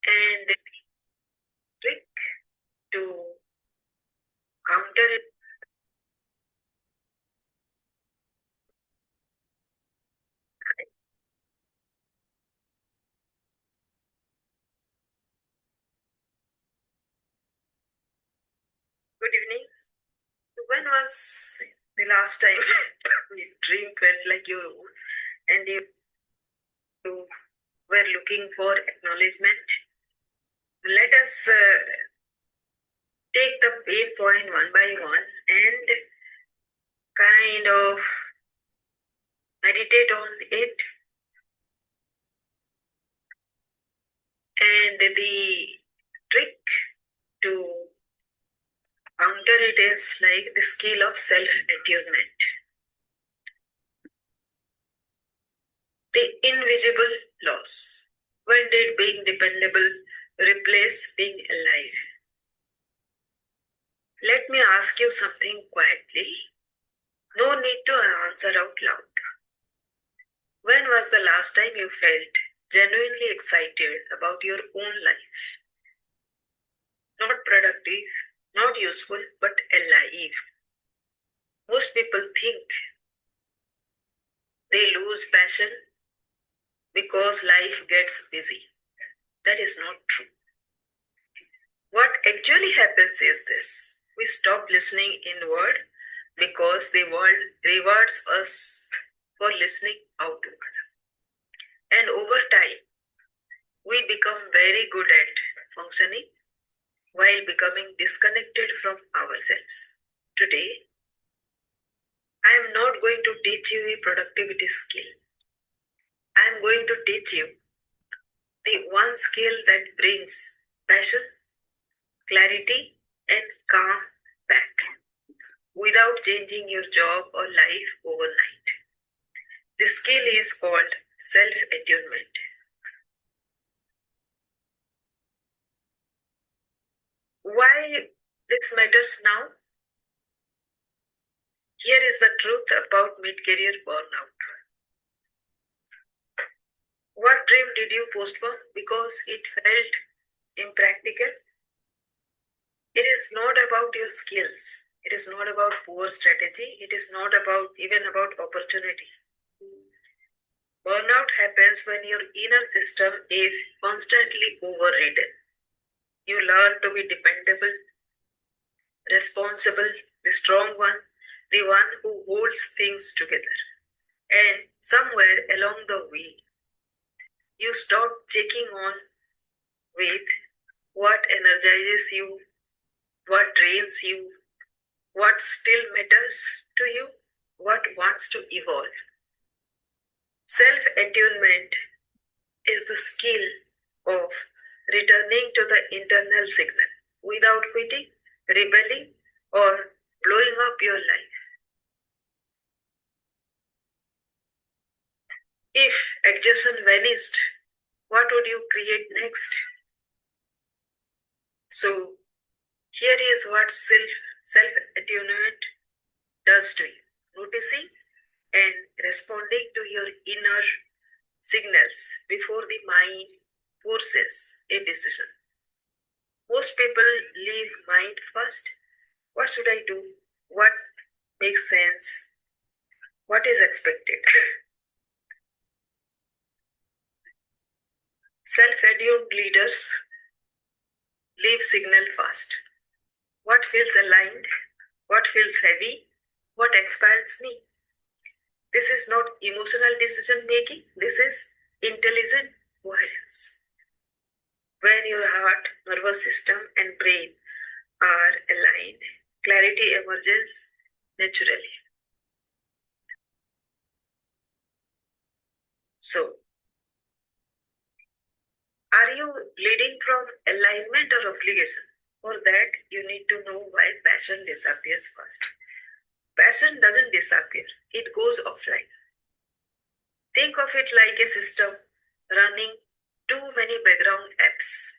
And the trick to counter it. Good evening. When was the last time your dream felt like your own and you were looking for acknowledgement? Let us take the pain point one by one and kind of meditate on it. And the trick to counter it is like the skill of self-attunement. The invisible loss. When did being dependable replace being alive? Let me ask you something quietly. No need to answer out loud. When was the last time you felt genuinely excited about your own life? Not productive, not useful, but alive. Most people think they lose passion because life gets busy. That is not true. What actually happens is this: we stop listening inward because the world rewards us for listening outward. And over time, we become very good at functioning while becoming disconnected from ourselves. Today, I am not going to teach you a productivity skill. I am going to teach you the one skill that brings passion, clarity, and calm back without changing your job or life overnight. The skill is called self-attunement. Why this matters now? Here is the truth about mid-career burnout. What dream did you postpone because it felt impractical? It is not about your skills. It is not about poor strategy. It is not even about opportunity. Burnout happens when your inner system is constantly overridden. You learn to be dependable, responsible, the strong one, the one who holds things together. And somewhere along the way, you stop checking on with what energizes you, what drains you, what still matters to you, what wants to evolve. Self-attunement is the skill of returning to the internal signal without quitting, rebelling, or blowing up your life. If exhaustion vanished, what would you create next? So, here is what self-attunement does to you. Noticing and responding to your inner signals before the mind forces a decision. Most people leave mind first. What should I do? What makes sense? What is expected? Self-attuned leaders leave signal fast. What feels aligned? What feels heavy? What expands me? This is not emotional decision making. This is intelligent coherence. When your heart, nervous system, and brain are aligned, clarity emerges naturally. So, are you leading from alignment or obligation? For that, you need to know why passion disappears first. Passion doesn't disappear, it goes offline. Think of it like a system running too many background apps.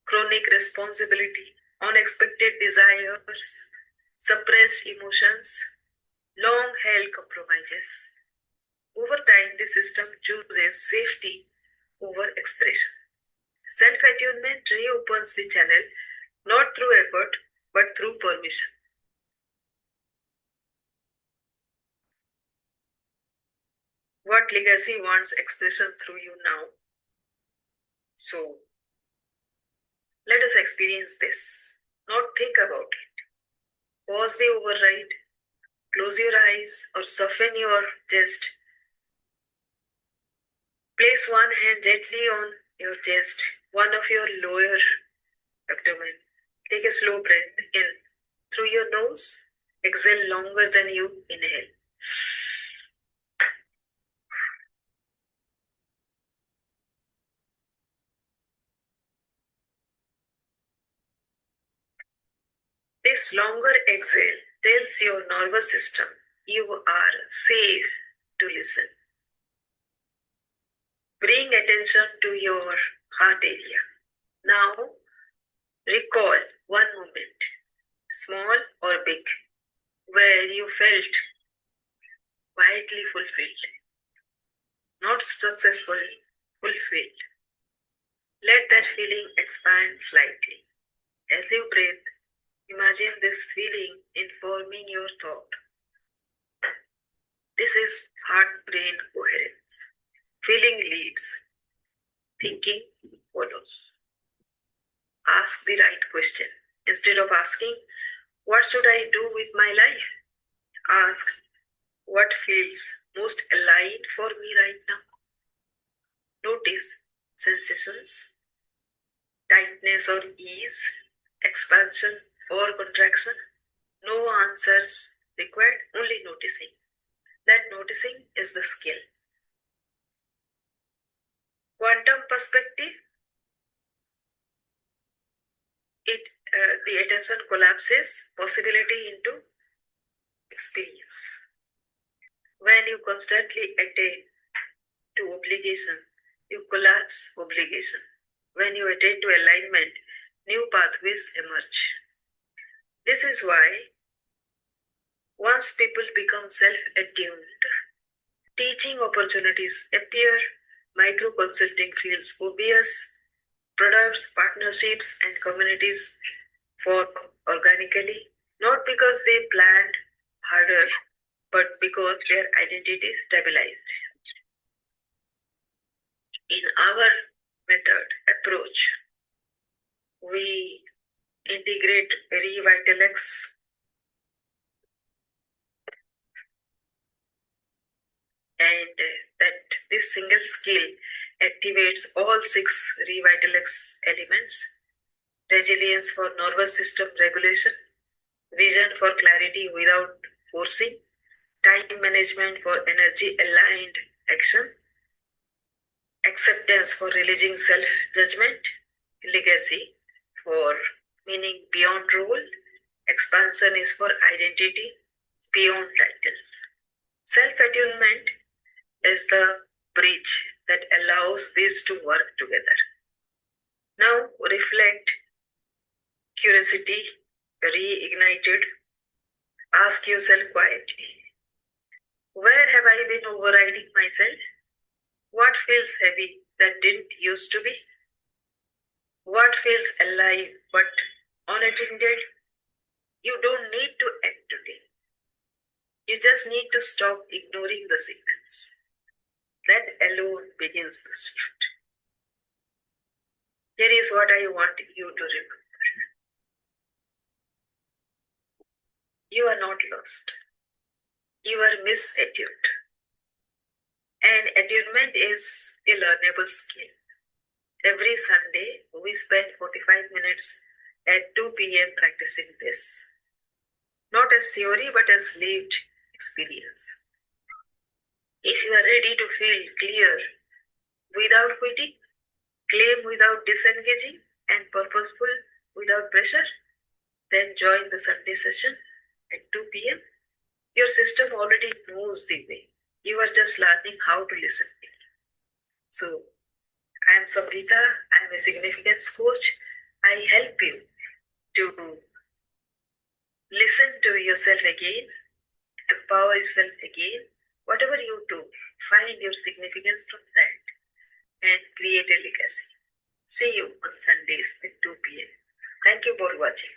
Chronic responsibility, unexpected desires, suppressed emotions, long held compromises. Over time, the system chooses safety over expression. Self-attunement reopens the channel not through effort but through permission. What legacy wants expression through you now? So, let us experience this. Not think about it. Pause the override, close your eyes, or soften your chest. Place one hand gently on your chest, one of your lower abdomen. Take a slow breath in through your nose. Exhale longer than you inhale. This longer exhale tells your nervous system you are safe to listen. Bring attention to your heart area. Now, recall one moment, small or big, where you felt quietly fulfilled, not successful, fulfilled. Let that feeling expand slightly. As you breathe, imagine this feeling informing your thought. This is heart-brain coherence. Feeling leads, thinking follows. Ask the right question. Instead of asking, what should I do with my life? Ask, what feels most aligned for me right now? Notice sensations, tightness or ease, expansion or contraction. No answers required, only noticing. That noticing is the skill. Quantum perspective, the attention collapses possibility into experience. When you constantly attend to obligation, you collapse obligation. When you attend to alignment, new pathways emerge. This is why once people become self-attuned, teaching opportunities appear, micro-consulting feels obvious, products, partnerships, and communities form organically, not because they planned harder, but because their identity stabilized. In our method approach, we integrate REVITALEX and that this single skill activates all 6 REVITALEX elements: resilience for nervous system regulation, vision for clarity without forcing, time management for energy aligned action, acceptance for releasing self judgment, legacy for meaning beyond role, expansion is for identity beyond titles. Self attunement is the bridge that allows these to work together. Now reflect, curiosity reignited. Ask yourself quietly, where have I been overriding myself? What feels heavy that didn't used to be? What feels alive but unattended? You don't need to act today. You just need to stop ignoring the signals. That alone begins the shift. Here is what I want you to remember. You are not lost. You are misattuned. And attunement is a learnable skill. Every Sunday, we spend 45 minutes at 2 p.m. practicing this. Not as theory, but as lived experience. If you are ready to feel clear without quitting, claim without disengaging, and purposeful without pressure, then join the Sunday session at 2 p.m. Your system already knows the way. You are just learning how to listen. So, I am Samrita. I am a significance coach. I help you to listen to yourself again, empower yourself again. Whatever you do, find your significance from that and create a legacy. See you on Sundays at 2 p.m. Thank you for watching.